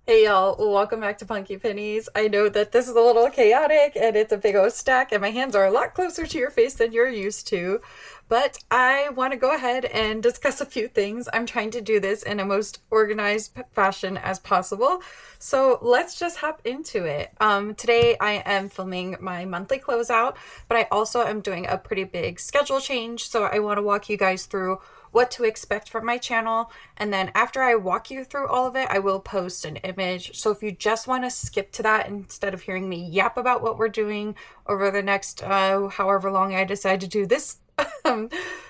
Hey y'all, welcome back to Punky Pennies. I know that this is a little chaotic and it's a big old stack and my hands are a lot closer to your face than you're used to, but I want to go ahead and discuss a few things. I'm trying to do this in a most organized fashion as possible, so let's just hop into it. Today I am filming my monthly closeout, but I also am doing a pretty big schedule change, so I want to walk you guys through what to expect from my channel. And then after I walk you through all of it, I will post an image. So if you just want to skip to that instead of hearing me yap about what we're doing over the next however long I decide to do this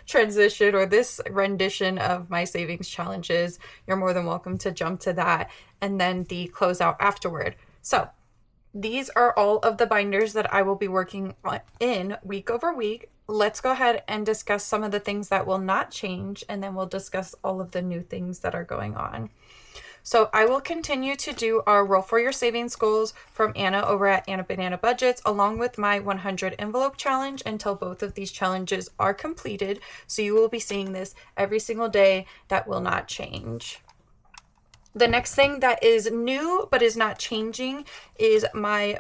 transition or this rendition of my savings challenges, you're more than welcome to jump to that and then the closeout afterward. So these are all of the binders that I will be working on in week over week. Let's go ahead and discuss some of the things that will not change, and then we'll discuss all of the new things that are going on. So I will continue to do our Roll for Your Savings Goals from Anna over at Anna Banana Budgets, along with my 100 envelope challenge until both of these challenges are completed. So you will be seeing this every single day. That will not change. The next thing that is new but is not changing is my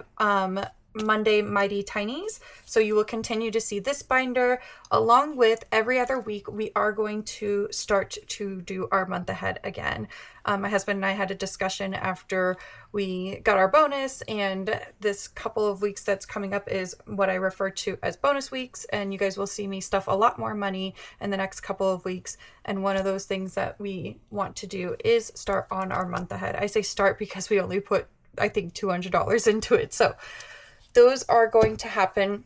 Monday Mighty Tinies. So you will continue to see this binder along with every other week. We are going to start to do our month ahead again. My husband and I had a discussion after we got our bonus, and this couple of weeks that's coming up is what I refer to as bonus weeks, and you guys will see me stuff a lot more money in the next couple of weeks. And one of those things that we want to do is start on our month ahead. I say start because we only put, I think, $200 into it. So those are going to happen.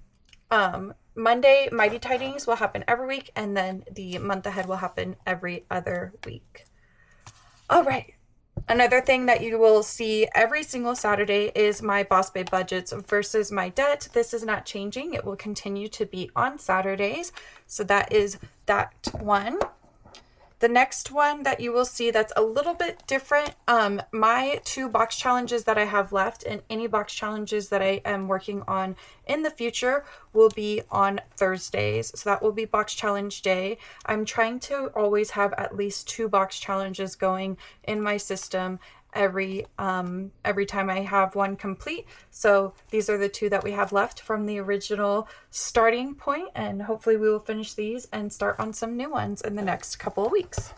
Monday Mighty Tidings will happen every week, and then the month ahead will happen every other week. All right. Another thing that you will see every single Saturday is my Boss Babe budgets versus my debt. This is not changing. It will continue to be on Saturdays. So that is that one. The next one that you will see that's a little bit different, my 2 box challenges that I have left and any box challenges that I am working on in the future will be on Thursdays. So that will be box challenge day. I'm trying to always have at least 2 box challenges going in my system every time I have one complete. So these are the 2 that we have left from the original starting point, and hopefully we will finish these and start on some new ones in the next couple of weeks.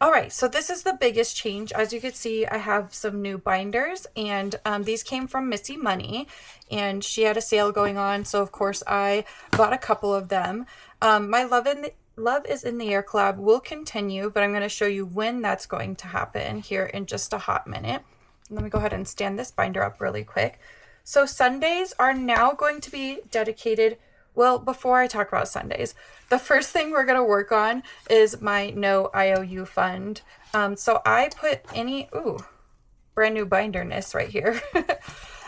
All right, so this is the biggest change. As you can see, I have some new binders, and these came from Missy Money, and she had a sale going on, so of course I bought a couple of them. My Love is in the Air collab will continue, but I'm going to show you when that's going to happen here in just a hot minute. Let me go ahead and stand this binder up really quick. So Sundays are now going to be dedicated. Well, before I talk about Sundays, the first thing we're going to work on is my No IOU fund. So I put any, brand new binderness right here.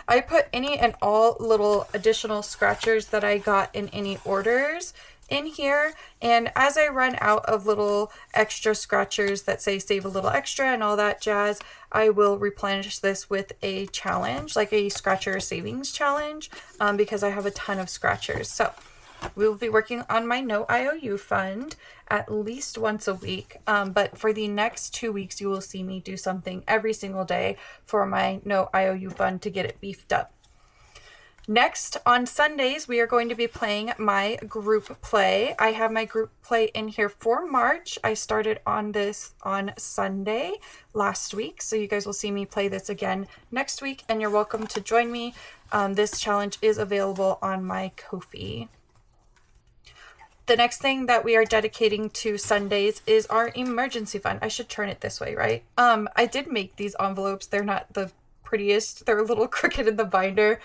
I put any and all little additional scratchers that I got in any orders in here, and as I run out of little extra scratchers that say save a little extra and all that jazz, I will replenish this with a challenge, like a scratcher savings challenge, because I have a ton of scratchers. So we will be working on my No IOU fund at least once a week, but for the next 2 weeks you will see me do something every single day for my No IOU fund to get it beefed up. Next, on Sundays, we are going to be playing my group play. I have my group play in here for March. I started on this on Sunday last week, so you guys will see me play this again next week, and you're welcome to join me. This challenge is available on my Ko-fi. The next thing that we are dedicating to Sundays is our emergency fund. I should turn it this way, right? I did make these envelopes. They're not the prettiest. They're a little crooked in the binder.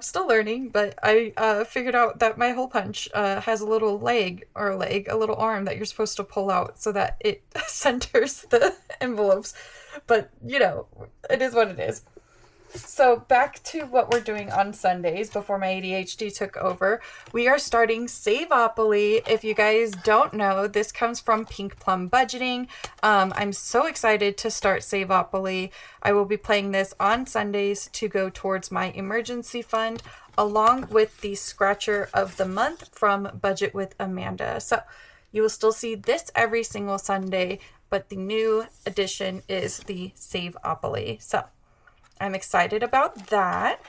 Still learning, but I figured out that my hole punch has a little a little arm that you're supposed to pull out so that it centers the envelopes. But, it is what it is. So back to what we're doing on Sundays before my ADHD took over. We are starting Saveopoly. If you guys don't know, this comes from Pink Plum Budgeting. I'm so excited to start Saveopoly. I will be playing this on Sundays to go towards my emergency fund, along with the Scratcher of the Month from Budget with Amanda. So you will still see this every single Sunday but the new addition is the Save-opoly. So I'm excited about that.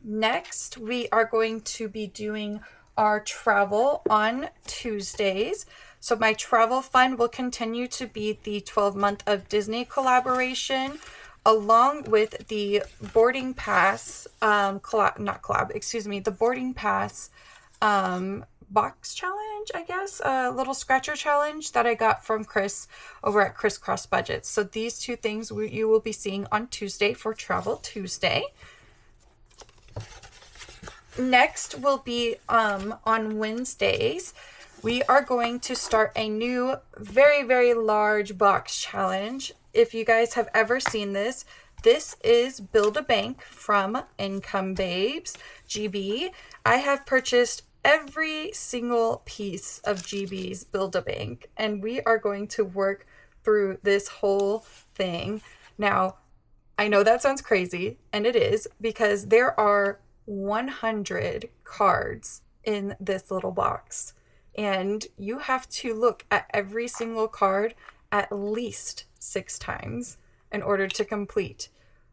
Next, we are going to be doing our travel on Tuesdays. So my travel fund will continue to be the 12-month of Disney collaboration, along with the boarding pass, the boarding pass box challenge, I guess, a little scratcher challenge that I got from Chris over at Crisscross Budgets. So these two things you will be seeing on Tuesday for Travel Tuesday. Next will be on Wednesdays. We are going to start a new, very, very large box challenge. If you guys have ever seen this, this is Build-A-Bank from Income Babes, GB. I have purchased every single piece of GB's Build-A-Bank, and we are going to work through this whole thing. Now, I know that sounds crazy, and it is, because there are 100 cards in this little box, and you have to look at every single card at least 6 times in order to complete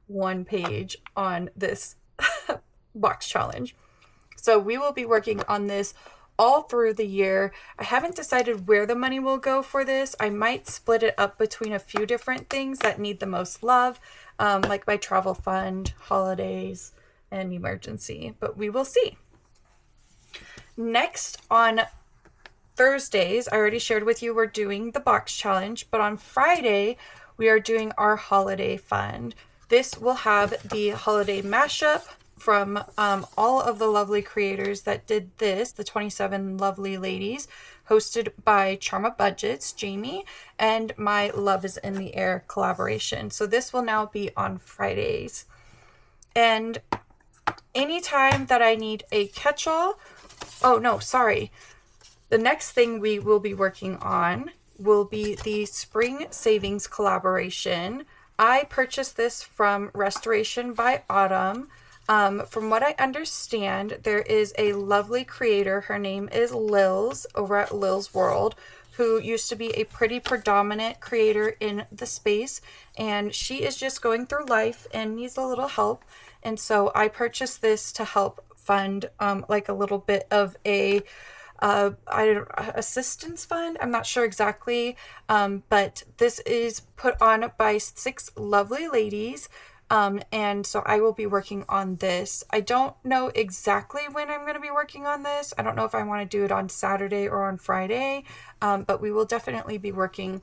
one page on this box challenge. So we will be working on this all through the year. I haven't decided where the money will go for this. I might split it up between a few different things that need the most love, like my travel fund, holidays, and emergency, but we will see. Next, on Thursdays, I already shared with you we're doing the box challenge, but on Friday we are doing our holiday fund. This will have the holiday mashup from all of the lovely creators that did this, the 27 lovely ladies, hosted by Charma Budgets, Jamie, and my Love is in the Air collaboration. So this will now be on Fridays. And anytime that I need a catch-all, the next thing we will be working on will be the Spring Savings collaboration. I purchased this from Restoration by Autumn. From what I understand, there is a lovely creator. Her name is Lils over at Lils World, who used to be a pretty predominant creator in the space, and she is just going through life and needs a little help. And so I purchased this to help fund like a little bit of a assistance fund. I'm not sure exactly, but this is put on by 6 lovely ladies. And so I will be working on this. I don't know exactly when I'm going to be working on this. I don't know if I want to do it on Saturday or on Friday, but we will definitely be working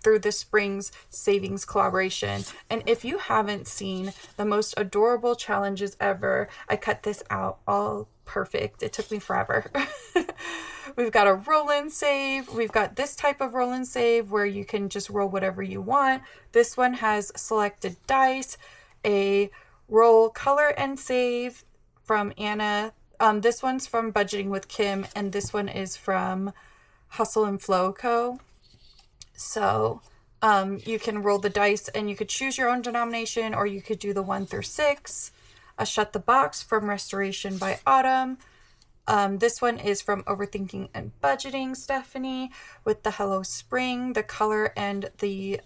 through the Spring's Savings collaboration. And if you haven't seen the most adorable challenges ever, I cut this out all perfect. It took me forever. We've got a roll and save. We've got this type of roll and save where you can just roll whatever you want. This one has selected dice, a roll color and save from Anna. This one's from Budgeting with Kim, and this one is from Hustle and Flow Co. So you can roll the dice and you could choose your own denomination, or you could do the 1 through 6. A Shut the Box from Restoration by Autumn. This one is from Overthinking and Budgeting, Stephanie, with the Hello Spring, the color and the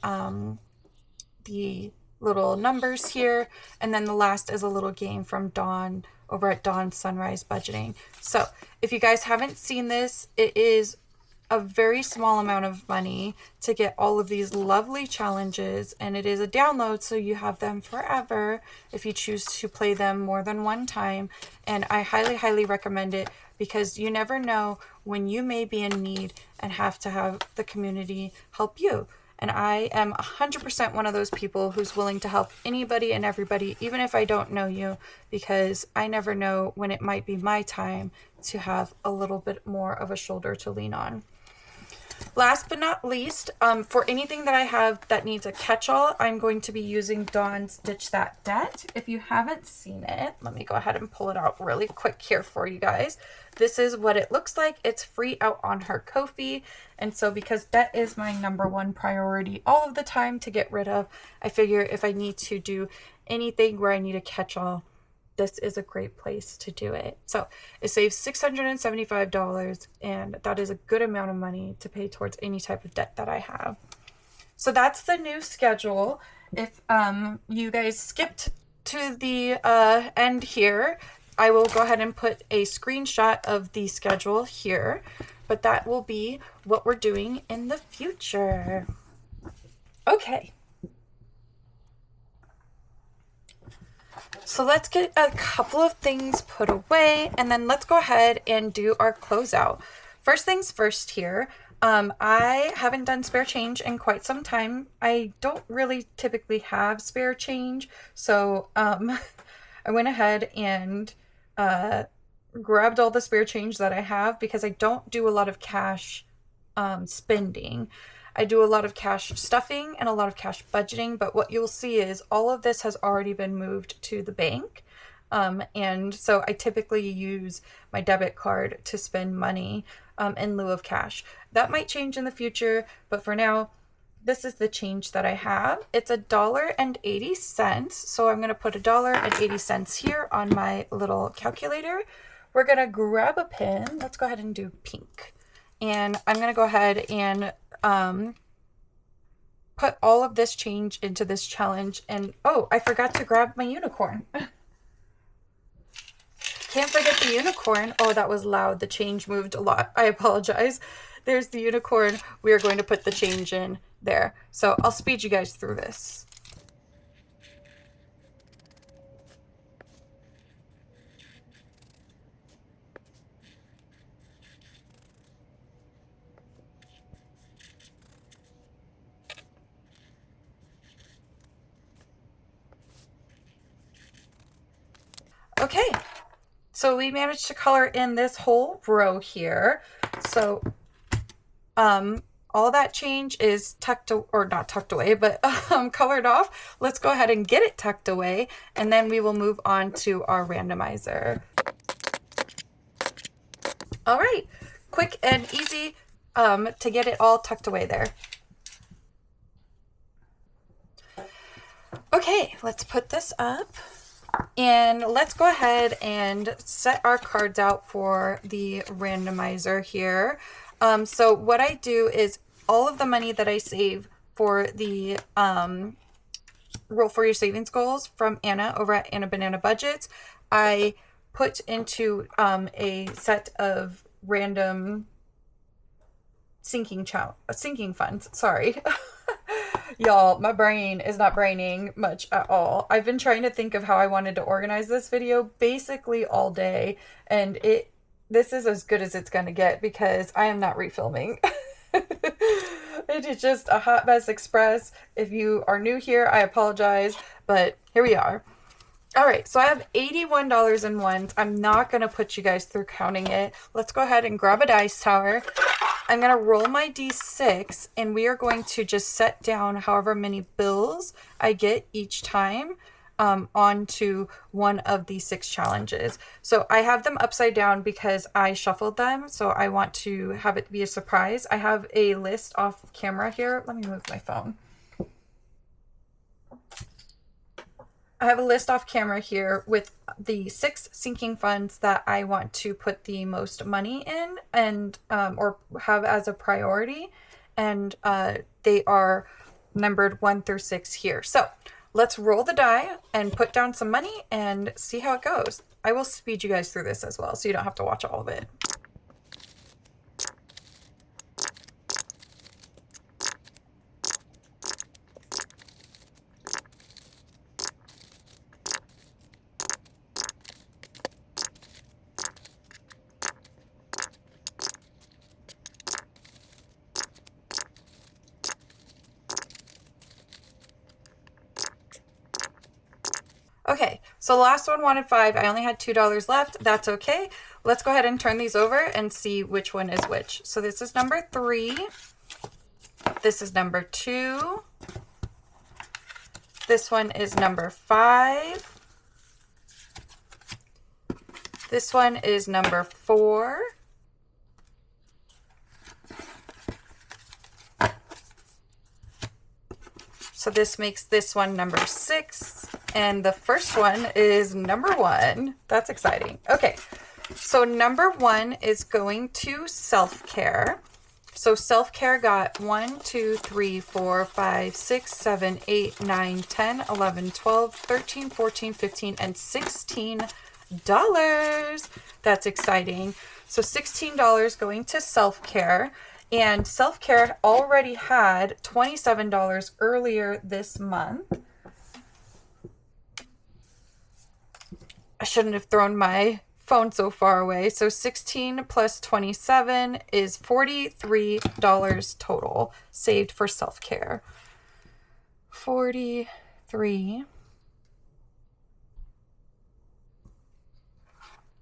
little numbers here. And then the last is a little game from Dawn over at Dawn Sunrise Budgeting. So if you guys haven't seen this, it is a very small amount of money to get all of these lovely challenges, and it is a download, so you have them forever if you choose to play them more than one time. And I highly recommend it, because you never know when you may be in need and have to have the community help you. And I am 100% one of those people who's willing to help anybody and everybody, even if I don't know you, because I never know when it might be my time to have a little bit more of a shoulder to lean on. Last but not least, for anything that I have that needs a catch-all, I'm going to be using Dawn's Ditch That Debt. If you haven't seen it, let me go ahead and pull it out really quick here for you guys. This is what it looks like. It's free out on her Ko-fi. And so because debt is my #1 priority all of the time to get rid of, I figure if I need to do anything where I need a catch-all, this is a great place to do it. So it saves $675, and that is a good amount of money to pay towards any type of debt that I have. So that's the new schedule. If you guys skipped to the end here, I will go ahead and put a screenshot of the schedule here, but that will be what we're doing in the future. Okay. So let's get a couple of things put away, and then let's go ahead and do our closeout. First things first here, I haven't done spare change in quite some time. I don't really typically have spare change, so I went ahead and grabbed all the spare change that I have because I don't do a lot of cash spending. I do a lot of cash stuffing and a lot of cash budgeting, but what you'll see is all of this has already been moved to the bank. And so I typically use my debit card to spend money in lieu of cash. That might change in the future, but for now, this is the change that I have. It's $1.80. So I'm going to put $1.80 here on my little calculator. We're going to grab a pen. Let's go ahead and do pink. And I'm going to go ahead and put all of this change into this challenge. And oh, I forgot to grab my unicorn. Can't forget the unicorn. Oh, that was loud. The change moved a lot. I apologize. There's the unicorn. We are going to put the change in there. So I'll speed you guys through this. Okay, so we managed to color in this whole row here. So all that change is tucked, or not tucked away, but colored off. Let's go ahead and get it tucked away, and then we will move on to our randomizer. All right, quick and easy to get it all tucked away there. Okay, let's put this up. And let's go ahead and set our cards out for the randomizer here. So what I do is all of the money that I save for the Roll for Your Savings Goals from Anna over at Anna Banana Budgets, I put into a set of random sinking funds. Sorry. Y'all, my brain is not braining much at all. I've been trying to think of how I wanted to organize this video basically all day, and this is as good as it's gonna get because I am not refilming. It is just a hot mess express. If you are new here, I apologize, but here we are. All right, so I have $81 in ones. I'm not gonna put you guys through counting it. Let's go ahead and grab a dice tower. I'm going to roll my D6, and we are going to just set down however many bills I get each time onto one of the 6 challenges. So I have them upside down because I shuffled them, so I want to have it be a surprise. I have a list off camera here. Let me move my phone. I have a list off camera here with the 6 sinking funds that I want to put the most money in and or have as a priority, and they are numbered 1 through 6 here. So let's roll the die and put down some money and see how it goes. I will speed you guys through this as well, so you don't have to watch all of it. Okay, so the last one wanted 5. I only had $2 left. That's okay. Let's go ahead and turn these over and see which one is which. So this is number 3. This is number 2. This one is number 5. This one is number 4. So this makes this one number 6. And the first one is number 1. That's exciting. Okay, so number 1 is going to self-care. So self-care got 1, 2, 3, 4, 5, 6, 7, 8, 9, 10, 11, 12, 13, 14, 15, and $16. That's exciting. So $16 going to self-care. And self-care already had $27 earlier this month. I shouldn't have thrown my phone so far away. So 16 plus 27 is $43 total saved for self-care. 43.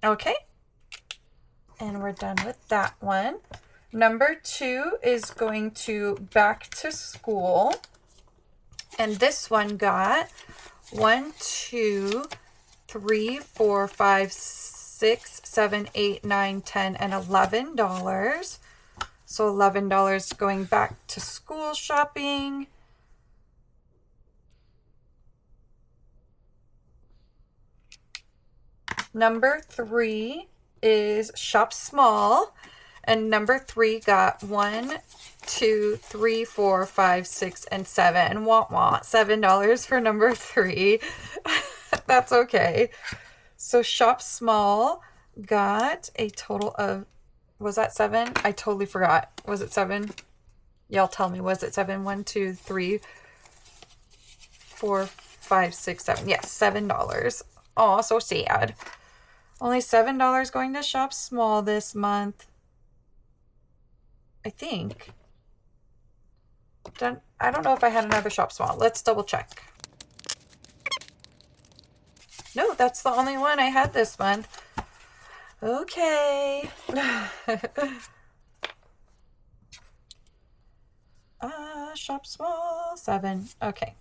Okay. And we're done with that one. Number 2 is going to back to school. And this one got 1, 2, 3, 4, 5, 6, 7, 8, 9, 10, and $11. So $11 going back to school shopping. Number 3 is shop small. And number 3 got 1, 2, 3, 4, 5, 6, and 7. Wah wah. $7 for number 3. That's okay. So shop small got a total of, was that 7? I totally forgot. Was it 7? Y'all tell me, was it 7? 1, 2, 3, 4, 5, 6, 7. Yes, $7. Oh, so sad. Only $7 going to shop small this month. I think. I don't know if I had another shop small. Let's double check. No, that's the only one I had this month. Okay. Shop small, 7. Okay.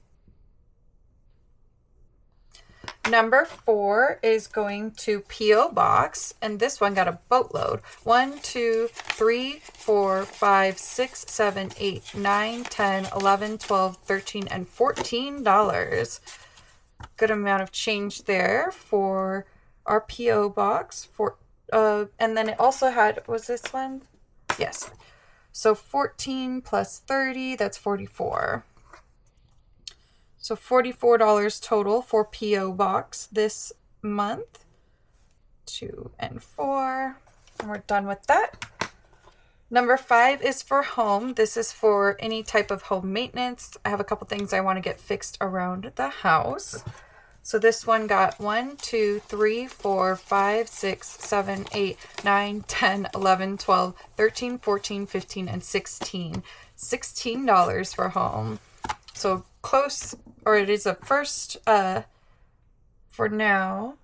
Number 4 is going to P.O. Box, and this one got a boatload. 1, 2, 3, 4, 5, 6, 7, 8, 9, 10, 11, 12, 13, and $14. Good amount of change there for our P.O. Box. And then it also had, was this one? Yes. So 14 plus 30, that's 44. So $44 total for P.O. Box this month. 2 and 4. And we're done with that. Number 5 is for home. This is for any type of home maintenance. I have a couple things I want to get fixed around the house. So this one got 1, 2, 3, 4, 5, 6, 7, 8, 9, 10, 11, 12, 13, 14, 15, and 16. $16 for home. So close, or it is a first for now.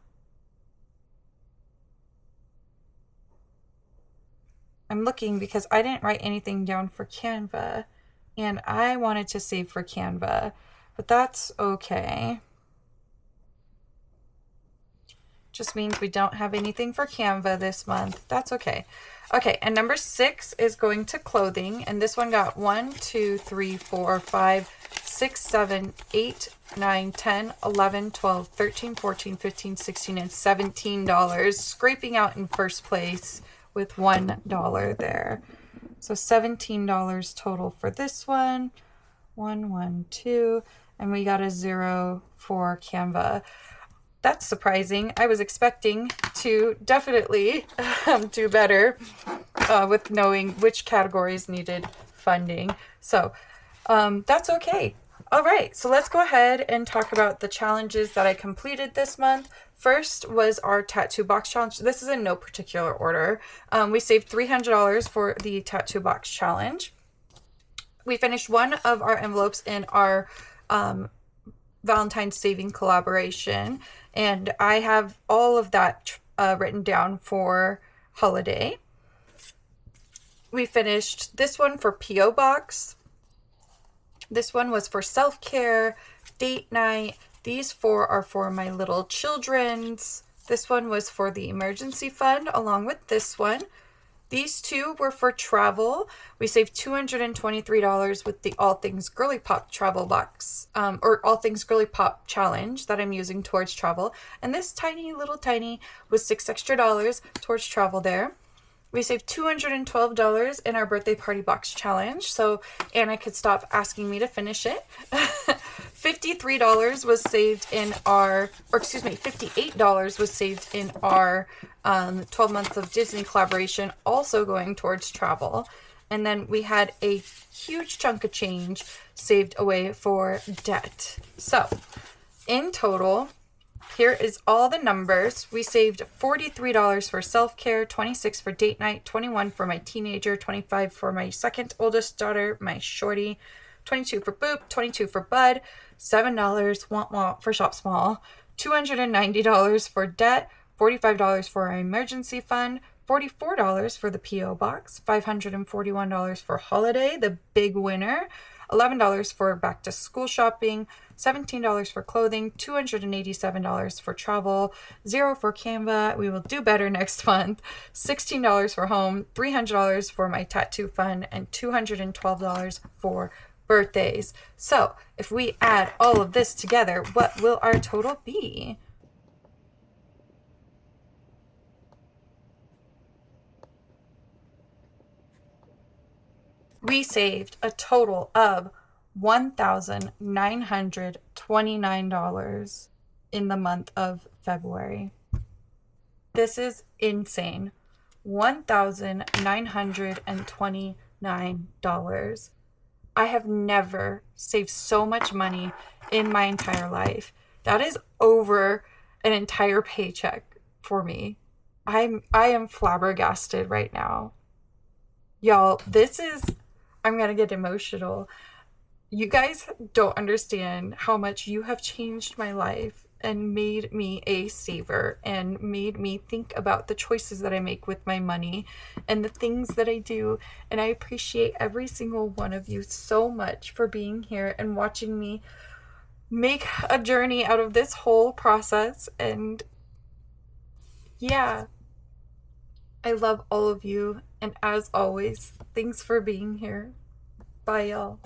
I'm looking because I didn't write anything down for Canva, and I wanted to save for Canva, but that's okay. Just means we don't have anything for Canva this month. That's okay. Okay, and number 6 is going to clothing, and this one got 1, 2, 3, 4, 5, 6, 7, 8, 9, 10, 11, 12, 13, 14, 15, 16, and $17, scraping out in first place with $1 there. So $17 total for this one. 1, 1, 2, and we got a 0 for Canva. That's surprising. I was expecting to definitely do better with knowing which categories needed funding. So that's okay. All right, so let's go ahead and talk about the challenges that I completed this month. First was our tattoo box challenge. This is in no particular order. We saved $300 for the tattoo box challenge. We finished one of our envelopes in our Valentine's Saving collaboration, and I have all of that written down for holiday. We finished this one for P.O. Box. This one was for self-care, date night. These 4 are for my little children's. This one was for the emergency fund along with this one. These 2 were for travel. We saved $223 with the All Things Girly Pop travel box, or All Things Girly Pop challenge that I'm using towards travel. And this tiny was $6 extra towards travel there. We saved $212 in our birthday party box challenge, so Anna could stop asking me to finish it. $58 was saved in our 12 months of Disney collaboration, also going towards travel. And then we had a huge chunk of change saved away for debt. So in total, here is all the numbers. We saved $43 for self-care, $26 for date night, $21 for my teenager, $25 for my second oldest daughter, my shorty, $22 for Boop, $22 for Bud, $7 for Shop Small, $290 for debt, $45 for our emergency fund, $44 for the P.O. box, $541 for holiday, the big winner, $11 for back to school shopping, $17 for clothing, $287 for travel, $0 for Canva, we will do better next month, $16 for home, $300 for my tattoo fund, and $212 for birthdays. So if we add all of this together, what will our total be? We saved a total of $1,929 in the month of February. This is insane. $1,929. I have never saved so much money in my entire life. That is over an entire paycheck for me. I am flabbergasted right now. Y'all, I'm gonna get emotional. You guys don't understand how much you have changed my life and made me a saver and made me think about the choices that I make with my money and the things that I do. And I appreciate every single one of you so much for being here and watching me make a journey out of this whole process. And yeah, I love all of you. And as always, thanks for being here. Bye, y'all.